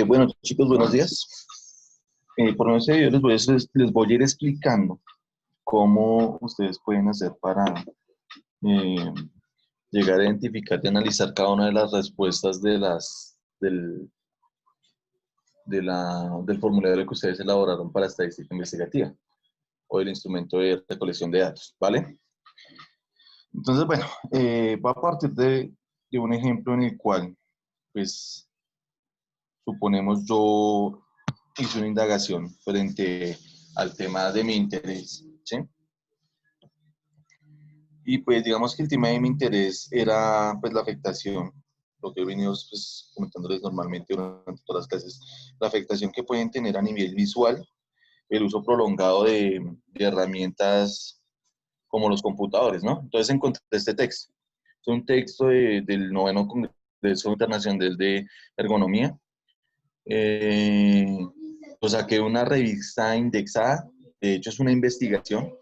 Bueno, chicos, buenos días. Por este video les voy a ir explicando cómo ustedes pueden hacer para eh, llegar a identificar y analizar cada una de las respuestas del formulario que ustedes elaboraron para estadística investigativa o el instrumento de recolección de datos, ¿vale? Entonces, bueno, va a partir de un ejemplo en el cual, pues, suponemos yo hice una indagación frente al tema de mi interés, ¿sí? Y pues digamos que el tema de mi interés era pues la afectación, lo que he venido pues, comentándoles normalmente durante todas las clases, la afectación que pueden tener a nivel visual el uso prolongado de herramientas como los computadores, ¿no? Entonces encontré este texto. Es un texto del noveno Congreso Internacional de Ergonomía. Lo saqué de una revista indexada, de hecho es una investigación.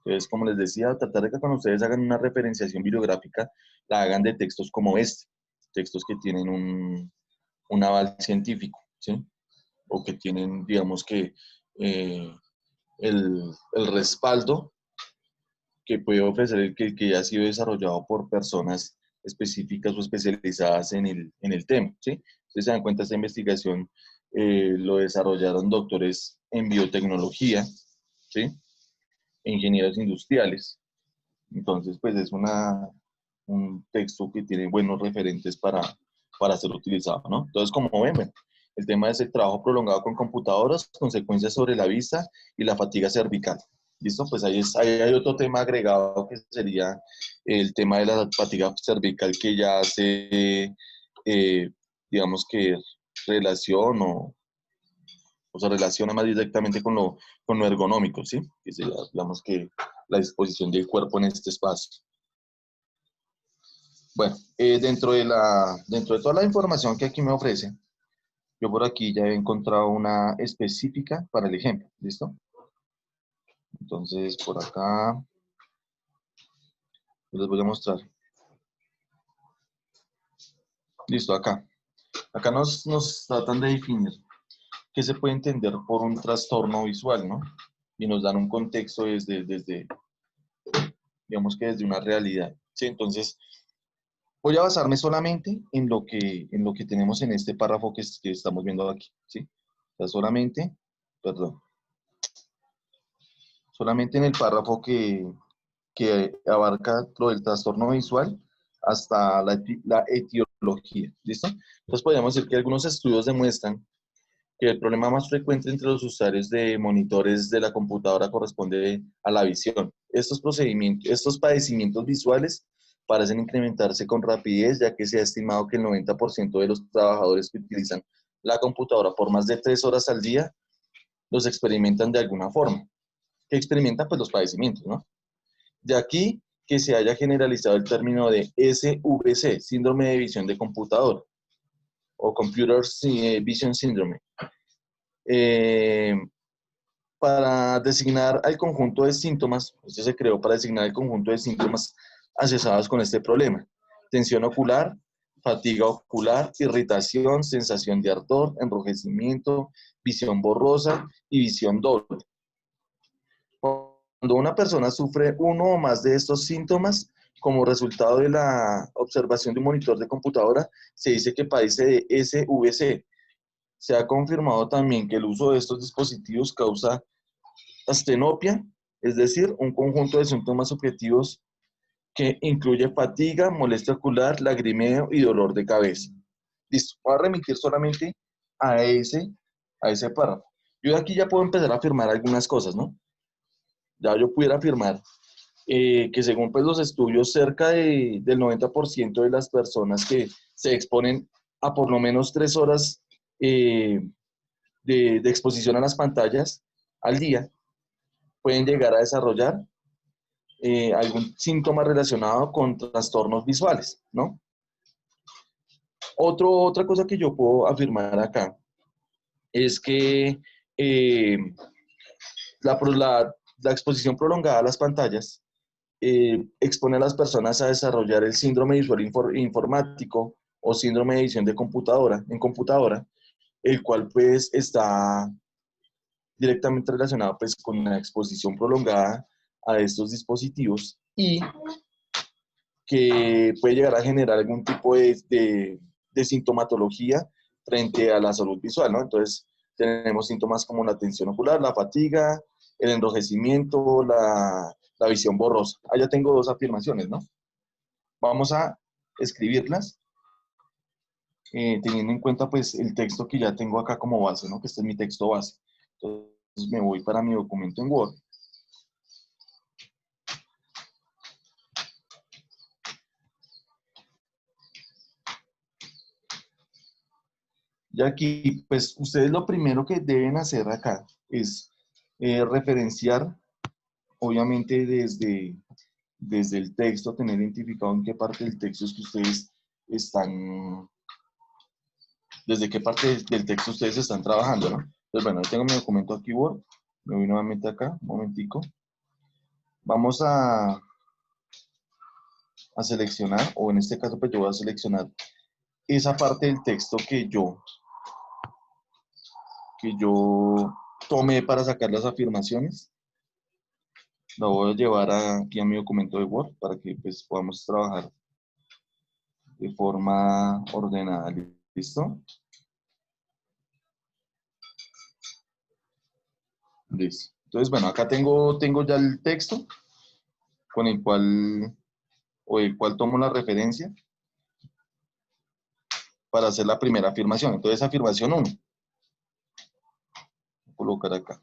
Entonces, como les decía, tratar de que cuando ustedes hagan una referenciación bibliográfica, la hagan de textos como este, textos que tienen un aval científico, ¿sí? O que tienen, digamos que, el respaldo que puede ofrecer que ya ha sido desarrollado por personas específicas o especializadas en el tema, ¿sí? Ustedes se dan cuenta, esta investigación lo desarrollaron doctores en biotecnología, ¿sí? E ingenieros industriales. Entonces, pues es un texto que tiene buenos referentes para ser utilizado, ¿no? Entonces, como ven, bueno, el tema es el trabajo prolongado con computadoras, consecuencias sobre la vista y la fatiga cervical. ¿Listo? Pues ahí hay otro tema agregado que sería el tema de la fatiga cervical que ya hace, digamos que relación o se relaciona más directamente con lo ergonómico, ¿sí? Que sería, digamos que la disposición del cuerpo en este espacio. Bueno, dentro de toda la información que aquí me ofrece, yo por aquí ya he encontrado una específica para el ejemplo, ¿listo? Entonces, por acá les voy a mostrar. Listo, acá. Acá nos tratan de definir qué se puede entender por un trastorno visual, ¿no? Y nos dan un contexto digamos que desde una realidad, ¿sí? Entonces, voy a basarme solamente en lo que tenemos en este párrafo que estamos viendo aquí, ¿sí? O sea, solamente en el párrafo que abarca lo del trastorno visual hasta la etiología, ¿listo? Entonces podríamos decir que algunos estudios demuestran que el problema más frecuente entre los usuarios de monitores de la computadora corresponde a la visión. Estos padecimientos visuales parecen incrementarse con rapidez, ya que se ha estimado que el 90% de los trabajadores que utilizan la computadora por más de 3 horas al día los experimentan de alguna forma. ¿Qué experimentan? Pues los padecimientos, ¿no? De aquí que se haya generalizado el término de SVC, síndrome de visión de computador, o Computer Vision Syndrome, eh, para designar al conjunto de síntomas. Esto se creó para designar el conjunto de síntomas asociados con este problema: tensión ocular, fatiga ocular, irritación, sensación de ardor, enrojecimiento, visión borrosa y visión doble. Cuando una persona sufre uno o más de estos síntomas, como resultado de la observación de un monitor de computadora, se dice que padece de SVC. Se ha confirmado también que el uso de estos dispositivos causa astenopia, es decir, un conjunto de síntomas subjetivos que incluye fatiga, molestia ocular, lagrimeo y dolor de cabeza. Listo, voy a remitir solamente a ese párrafo. Yo de aquí ya puedo empezar a afirmar algunas cosas, ¿no? Ya yo pudiera afirmar que según pues, los estudios, del 90% de las personas que se exponen a por lo menos 3 horas eh, de exposición a las pantallas al día, pueden llegar a desarrollar algún síntoma relacionado con trastornos visuales, ¿no? Otra cosa que yo puedo afirmar acá es que eh, la exposición prolongada a las pantallas expone a las personas a desarrollar el síndrome visual informático o síndrome de visión en computadora, el cual pues está directamente relacionado pues con la exposición prolongada a estos dispositivos y que puede llegar a generar algún tipo de sintomatología frente a la salud visual, ¿no? Entonces, tenemos síntomas como la tensión ocular, la fatiga, el enrojecimiento, la visión borrosa. Allá tengo dos afirmaciones, ¿no? Vamos a escribirlas teniendo en cuenta pues el texto que ya tengo acá como base, ¿no? Que este es mi texto base. Entonces, me voy para mi documento en Word. Y aquí, pues ustedes lo primero que deben hacer acá es referenciar, obviamente desde el texto, tener identificado en qué parte del texto es que ustedes están, desde qué parte del texto ustedes están trabajando, ¿no? Entonces, bueno, yo tengo mi documento aquí, Word, me voy nuevamente acá, un momentico. Vamos a seleccionar, o en este caso, pues yo voy a seleccionar esa parte del texto que yo tomé para sacar las afirmaciones. La voy a llevar aquí a mi documento de Word para que pues, podamos trabajar de forma ordenada. ¿Listo? Listo. Entonces, bueno, acá tengo ya el texto con el cual, o el cual tomo la referencia para hacer la primera afirmación. Entonces, afirmación 1. Voy a colocar acá.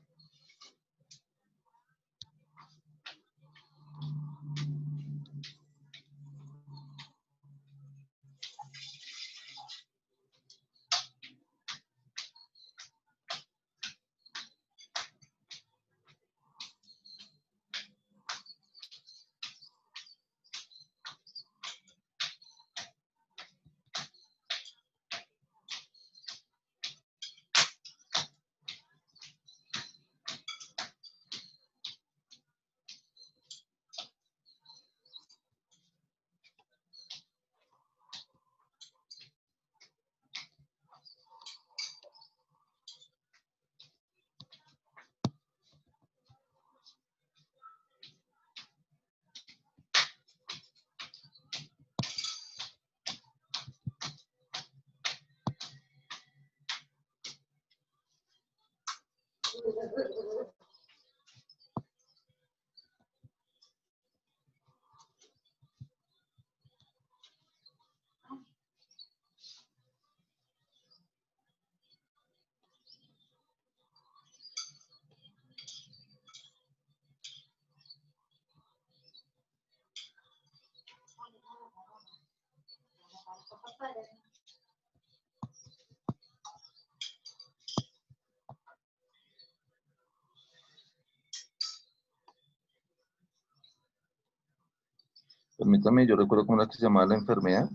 Permítame, yo recuerdo cómo era que se llamaba la enfermedad,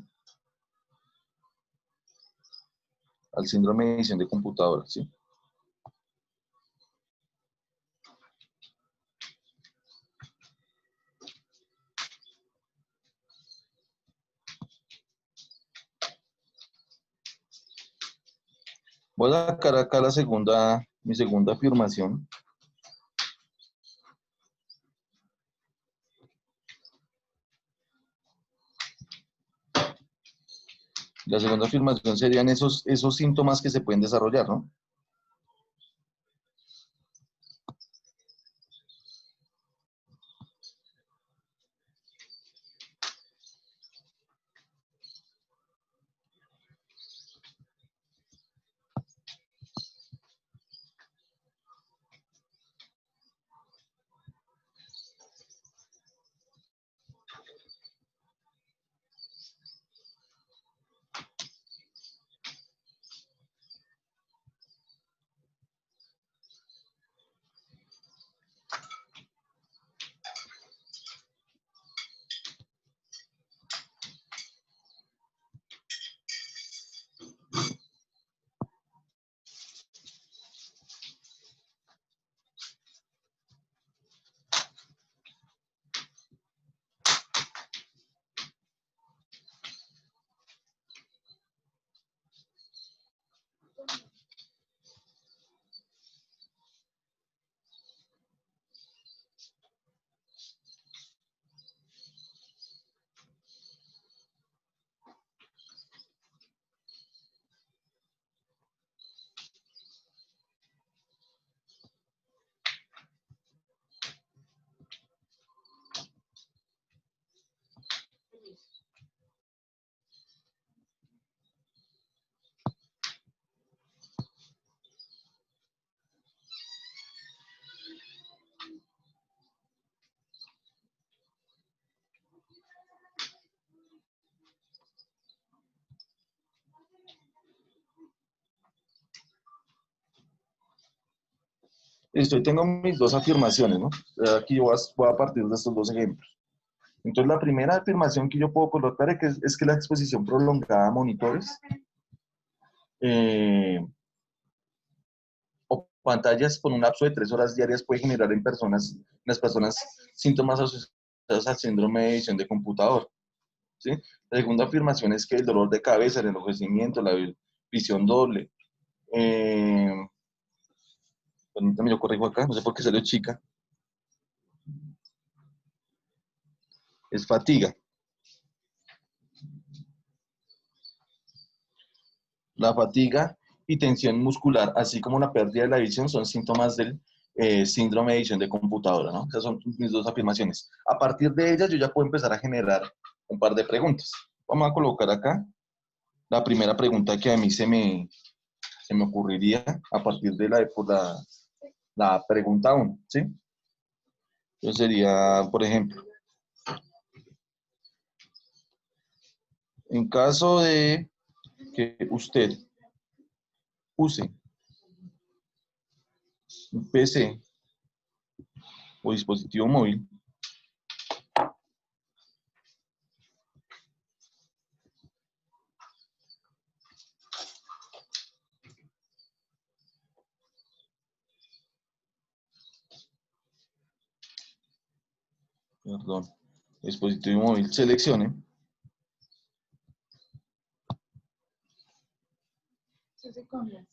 al síndrome de edición de computadora, ¿sí? Voy a sacar acá mi segunda afirmación. La segunda afirmación serían esos síntomas que se pueden desarrollar, ¿no? Estoy, tengo mis dos afirmaciones, ¿no? Aquí yo voy a partir de estos dos ejemplos. Entonces, la primera afirmación que yo puedo colocar es que la exposición prolongada a monitores o pantallas con un lapso de 3 horas diarias puede generar en las personas síntomas asociados al síndrome de edición de computador. ¿Sí? La segunda afirmación es que el dolor de cabeza, el enrojecimiento, la visión doble. Permítame, yo corrijo acá, no sé por qué salió chica. Es fatiga. La fatiga y tensión muscular, así como la pérdida de la visión, son síntomas del síndrome de edición de computadora, ¿no? Esas son mis dos afirmaciones. A partir de ellas, yo ya puedo empezar a generar un par de preguntas. Vamos a colocar acá la primera pregunta que a mí se me ocurriría a partir de la pregunta 1, ¿sí? Entonces sería, por ejemplo, en caso de que usted use un PC o dispositivo móvil, perdón, dispositivo móvil, seleccione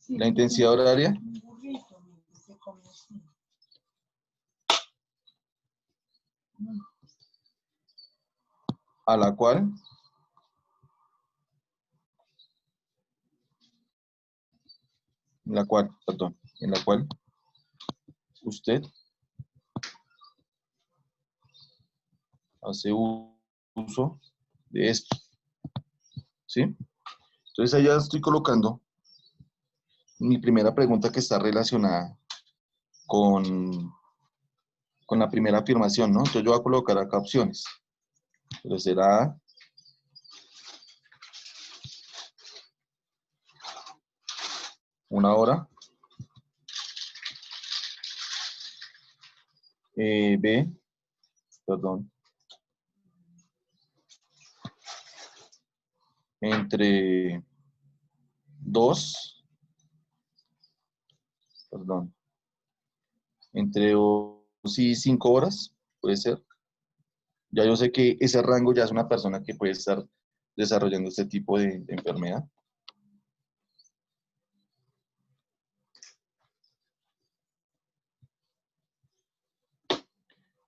la intensidad horaria a la cual en la cual usted hace uso de esto, ¿sí? Entonces allá estoy colocando mi primera pregunta que está relacionada con, con la primera afirmación, ¿no? Entonces yo voy a colocar acá opciones. Pero será 1 hora, B, perdón, entre 2, perdón, entre 2 y 5 horas, puede ser. Ya yo sé que ese rango ya es una persona que puede estar desarrollando este tipo de enfermedad.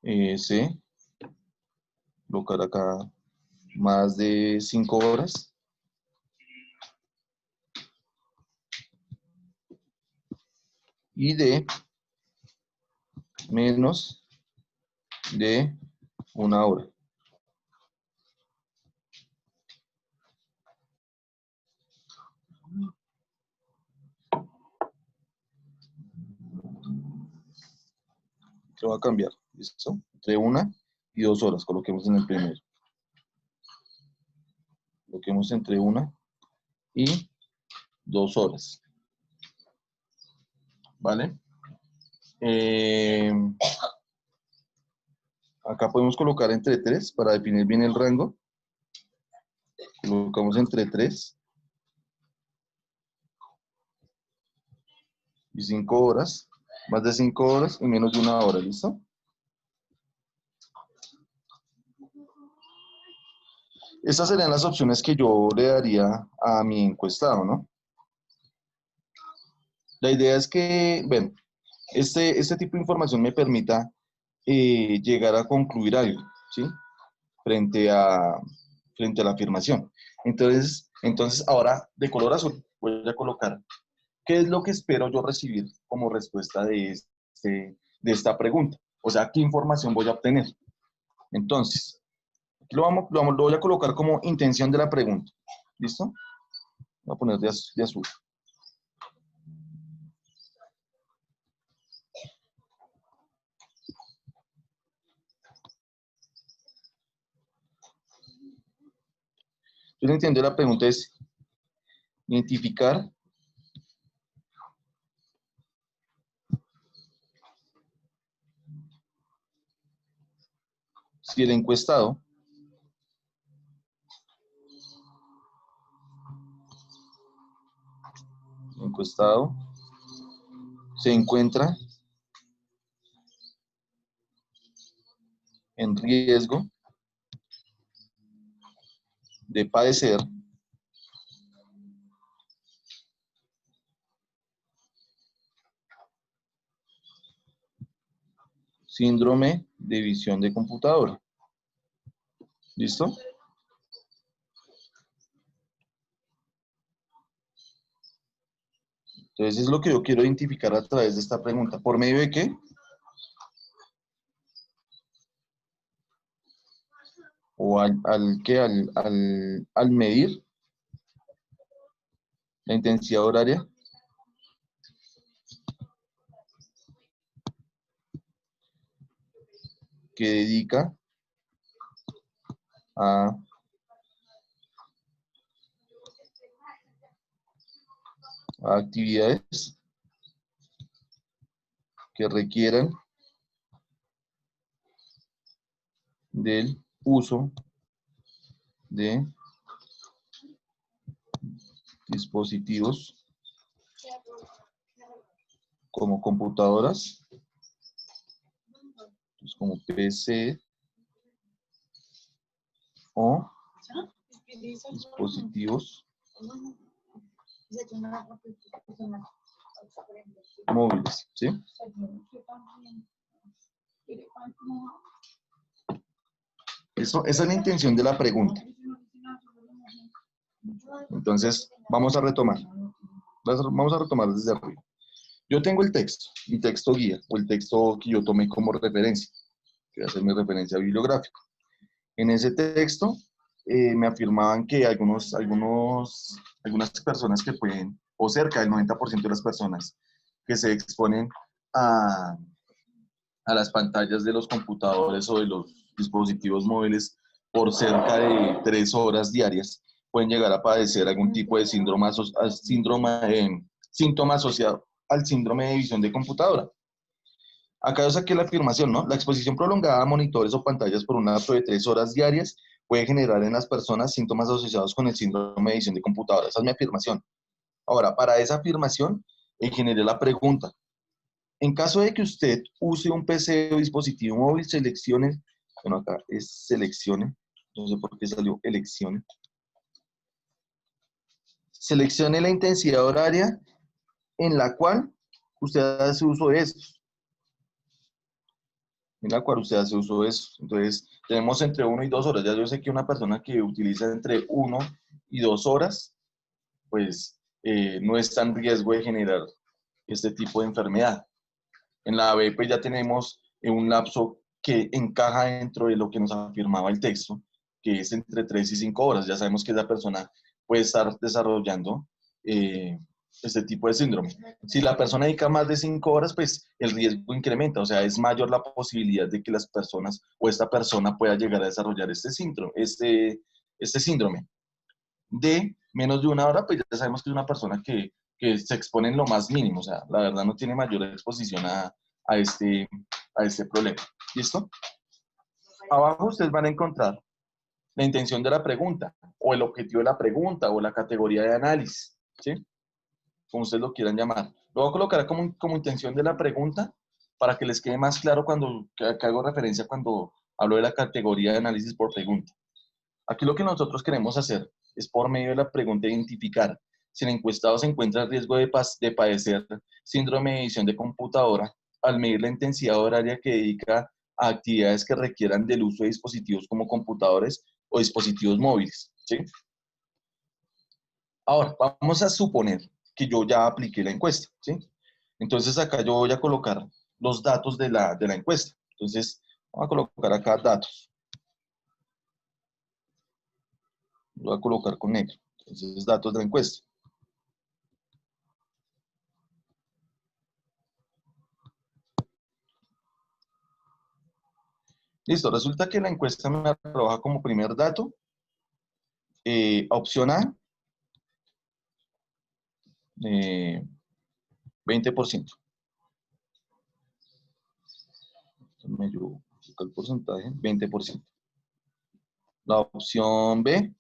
C, colocar acá más de 5 horas. Y D, menos de 1 hora. Lo va a cambiar, ¿listo? Entre 1 y 2 horas, coloquemos en el primero. Coloquemos entre 1 y 2 horas. ¿Vale? Acá podemos colocar entre 3 para definir bien el rango. Colocamos entre 3 y 5 horas. Más de 5 horas y menos de 1 hora, ¿listo? Estas serían las opciones que yo le daría a mi encuestado, ¿no? La idea es que, bueno, este tipo de información me permita llegar a concluir algo, ¿sí? Frente a, frente a la afirmación. Entonces, ahora, de color azul, voy a colocar, ¿qué es lo que espero yo recibir como respuesta de esta pregunta? O sea, ¿qué información voy a obtener? Entonces, lo voy a colocar como intención de la pregunta. ¿Listo? Voy a poner de azul. Entonces, entiendo, la pregunta es identificar si el encuestado se encuentra en riesgo de padecer síndrome de visión de computadora. ¿Listo? Entonces es lo que yo quiero identificar a través de esta pregunta. ¿Por medio de qué? O al medir la intensidad horaria que dedica a actividades que requieran del uso de dispositivos como computadoras, pues como PC o dispositivos móviles, ¿sí? Esa es la intención de la pregunta. Entonces, vamos a retomar. Vamos a retomar desde arriba. Yo tengo el texto, mi texto guía, o el texto que yo tomé como referencia, que va a ser mi referencia bibliográfica. En ese texto me afirmaban que algunas personas que pueden, o cerca del 90% de las personas que se exponen a, a las pantallas de los computadores o de los dispositivos móviles por cerca de 3 horas diarias, pueden llegar a padecer algún tipo de síntoma asociado al síndrome de visión de computadora. Acá yo saqué la afirmación, ¿no? La exposición prolongada a monitores o pantallas por un lapso de 3 horas diarias puede generar en las personas síntomas asociados con el síndrome de visión de computadora. Esa es mi afirmación. Ahora, para esa afirmación, generé la pregunta. En caso de que usted use un PC o dispositivo móvil, seleccione, bueno, acá es seleccione, no sé por qué salió eleccione. Seleccione la intensidad horaria en la cual usted hace uso de estos. En la cual usted hace uso de eso. Entonces, tenemos entre 1 y 2 horas. Ya yo sé que una persona que utiliza entre 1 y 2 horas, pues no está en riesgo de generar este tipo de enfermedad. En la B, pues ya tenemos un lapso que encaja dentro de lo que nos afirmaba el texto, que es entre 3 y 5 horas. Ya sabemos que esa persona puede estar desarrollando este tipo de síndrome. Si la persona dedica más de 5 horas, pues el riesgo incrementa, o sea, es mayor la posibilidad de que las personas o esta persona pueda llegar a desarrollar este síndrome. De menos de 1 hora, pues ya sabemos que es una persona que se expone en lo más mínimo, o sea, la verdad no tiene mayor exposición a este problema. ¿Listo? Abajo ustedes van a encontrar la intención de la pregunta, o el objetivo de la pregunta, o la categoría de análisis, ¿sí? Como ustedes lo quieran llamar. Lo voy a colocar como intención de la pregunta para que les quede más claro que hago referencia cuando hablo de la categoría de análisis por pregunta. Aquí lo que nosotros queremos hacer es por medio de la pregunta identificar si el encuestado se encuentra en riesgo de padecer síndrome de visión de computadora al medir la intensidad horaria que dedica a actividades que requieran del uso de dispositivos como computadores o dispositivos móviles, ¿sí? Ahora, vamos a suponer que yo ya apliqué la encuesta, ¿sí? Entonces acá yo voy a colocar los datos de la encuesta. Entonces, vamos a colocar acá datos. Lo voy a colocar con negro. Entonces, datos de la encuesta. Listo, resulta que la encuesta me arroja como primer dato, opción A, 20%. toca el porcentaje, 20%. La opción B,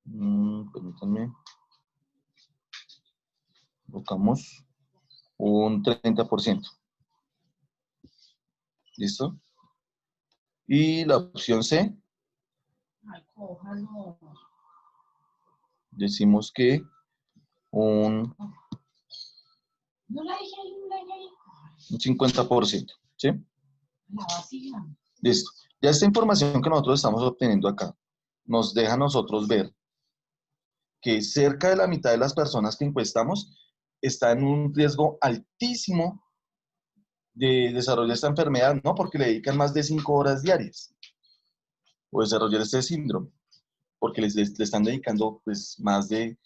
permítanme, colocamos un 30%. ¿Listo? Y la opción C, decimos que un 50%. ¿Sí? Listo. Ya esta información que nosotros estamos obteniendo acá nos deja a nosotros ver que cerca de la mitad de las personas que encuestamos está en un riesgo altísimo de desarrollar esta enfermedad, ¿no? Porque le dedican más de 5 horas diarias o desarrollar este síndrome, porque le están dedicando pues más del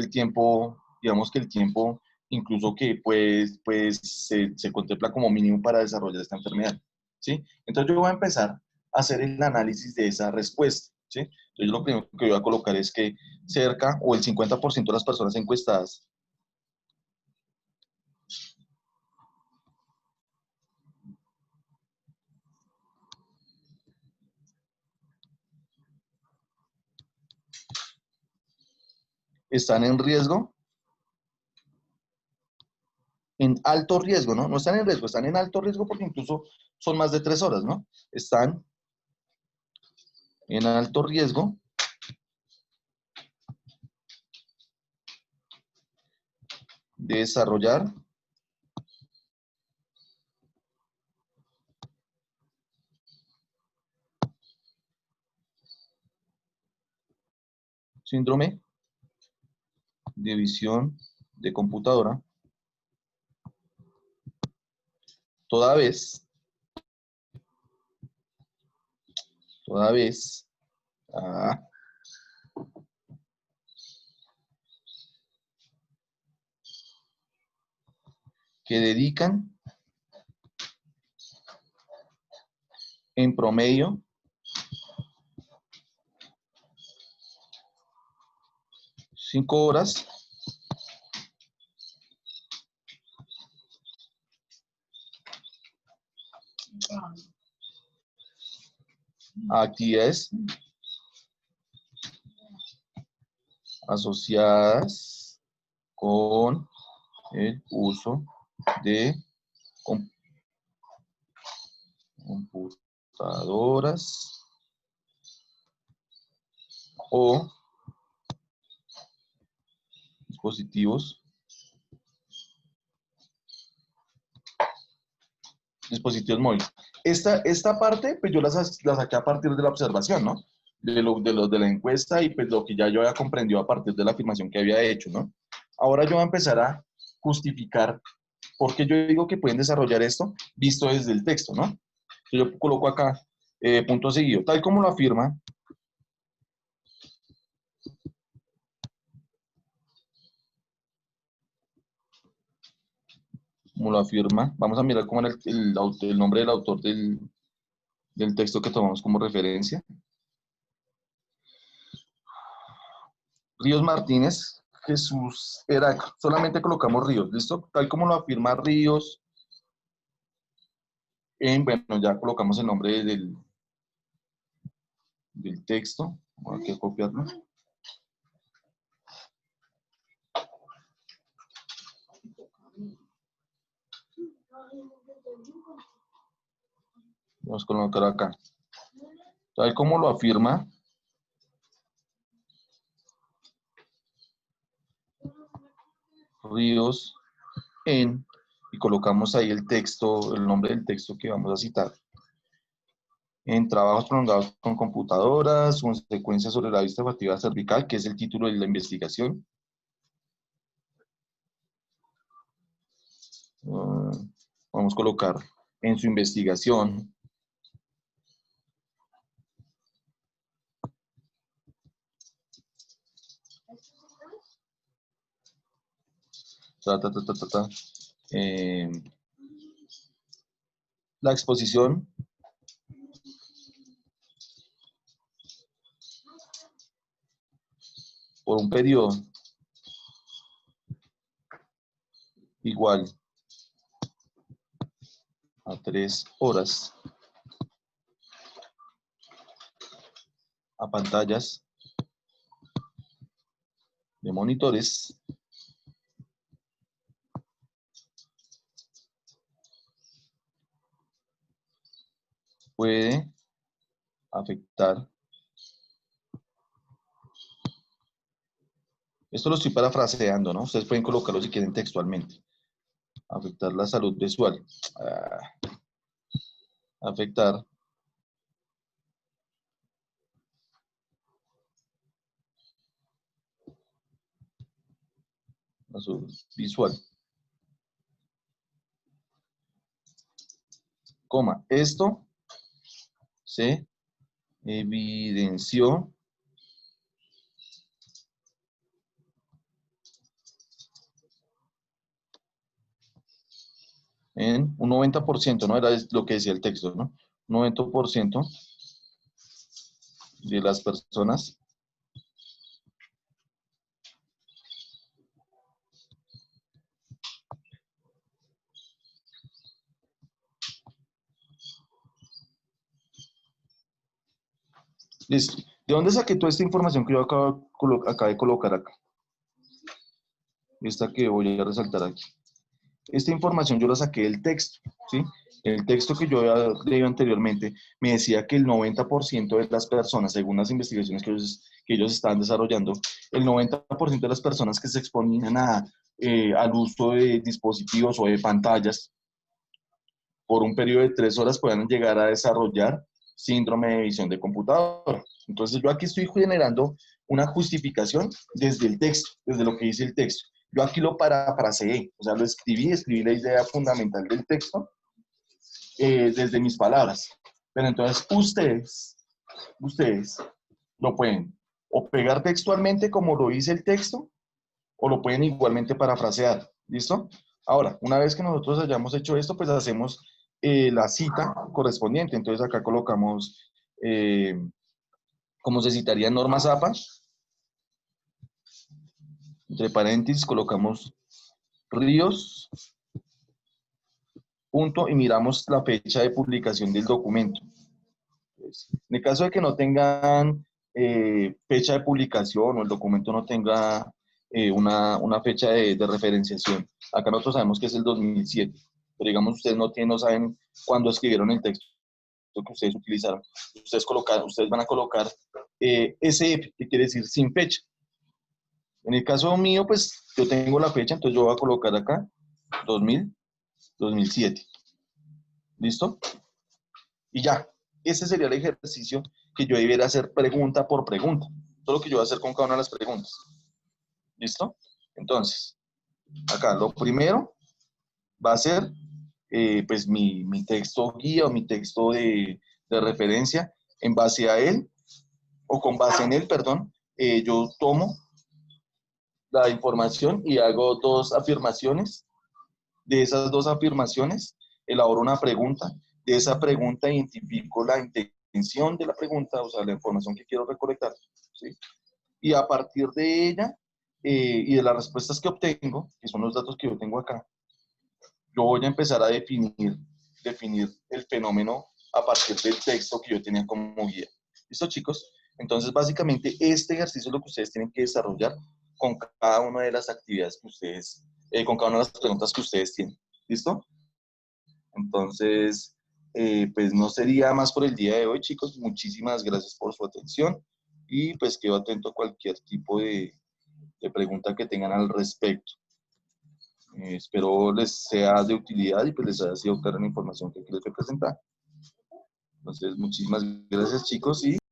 tiempo, digamos que el tiempo incluso que pues se contempla como mínimo para desarrollar esta enfermedad, ¿sí? Entonces yo voy a empezar a hacer el análisis de esa respuesta, ¿sí? Entonces lo primero que voy a colocar es que cerca o el 50% de las personas encuestadas están en riesgo, en alto riesgo, ¿no? No están en riesgo, están en alto riesgo porque incluso son más de 3 horas, ¿no? Están en alto riesgo de desarrollar síndrome de visión de computadora, toda vez ah, que dedican en promedio 5 horas a actividades asociadas con el uso de computadoras o dispositivos móviles. Esta parte, pues yo la saqué a partir de la observación, ¿no? De la encuesta y pues lo que ya yo había comprendido a partir de la afirmación que había hecho, ¿no? Ahora yo voy a empezar a justificar por qué yo digo que pueden desarrollar esto visto desde el texto, ¿no? Yo coloco acá, punto seguido, tal como lo afirma, vamos a mirar cómo era el nombre del autor del texto que tomamos como referencia. Ríos Martínez, Jesús Erac, solamente colocamos Ríos, ¿listo? Tal como lo afirma Ríos, bueno, ya colocamos el nombre del texto, voy aquí a copiarlo. Vamos a colocar acá. Tal como lo afirma Ríos y colocamos ahí el texto, el nombre del texto que vamos a citar. En trabajos prolongados con computadoras, consecuencias sobre la vista olfativa cervical, que es el título de la investigación. Vamos a colocar en su investigación la exposición por un periodo igual 3 horas a pantallas de monitores puede afectar, esto lo estoy parafraseando, ¿no? Ustedes pueden colocarlo si quieren textualmente. Afectar la salud visual. Afectar la salud visual. Coma, esto se evidenció en un 90%, ¿no? Era lo que decía el texto, ¿no? 90% de las personas listo. ¿De dónde saqué toda esta información que yo acabo de colocar acá? Esta que voy a resaltar aquí. Esta información yo la saqué del texto, ¿sí? El texto que yo había leído anteriormente me decía que el 90% de las personas, según las investigaciones que ellos estaban desarrollando, el 90% de las personas que se exponían al uso de dispositivos o de pantallas por un periodo de 3 horas puedan llegar a desarrollar síndrome de visión de computadora. Entonces yo aquí estoy generando una justificación desde el texto, desde lo que dice el texto. Yo aquí lo parafraseé, o sea, lo escribí la idea fundamental del texto desde mis palabras. Pero entonces ustedes lo pueden o pegar textualmente como lo dice el texto, o lo pueden igualmente parafrasear. ¿Listo? Ahora, una vez que nosotros hayamos hecho esto, pues hacemos la cita correspondiente. Entonces acá colocamos, como se citaría normas APA, entre paréntesis colocamos Ríos, punto, y miramos la fecha de publicación del documento. Entonces, en el caso de que no tengan fecha de publicación o el documento no tenga una fecha de referenciación, acá nosotros sabemos que es el 2007, pero digamos ustedes no saben cuándo escribieron el texto que ustedes utilizaron. Ustedes van a colocar SF, que quiere decir sin fecha. En el caso mío, pues yo tengo la fecha, entonces yo voy a colocar acá 2007. ¿Listo? Y ya, ese sería el ejercicio que yo debiera hacer pregunta por pregunta. Todo lo que yo voy a hacer con cada una de las preguntas. ¿Listo? Entonces, acá lo primero va a ser pues mi texto guía o mi texto de referencia. En base a él, o con base en él, perdón, yo tomo la información y hago 2 afirmaciones. De esas 2 afirmaciones, elaboro una pregunta. De esa pregunta identifico la intención de la pregunta, o sea, la información que quiero recolectar, ¿sí? Y a partir de ella y de las respuestas que obtengo, que son los datos que yo tengo acá, yo voy a empezar a definir el fenómeno a partir del texto que yo tenía como guía. ¿Listo, chicos? Entonces, básicamente, este ejercicio es lo que ustedes tienen que desarrollar con cada una de las actividades que ustedes, con cada una de las preguntas que ustedes tienen. ¿Listo? Entonces, pues no sería más por el día de hoy, chicos. Muchísimas gracias por su atención y pues quedo atento a cualquier tipo de pregunta que tengan al respecto. Espero les sea de utilidad y pues les haya sido clara la información que les voy a presentar. Entonces, muchísimas gracias, chicos, y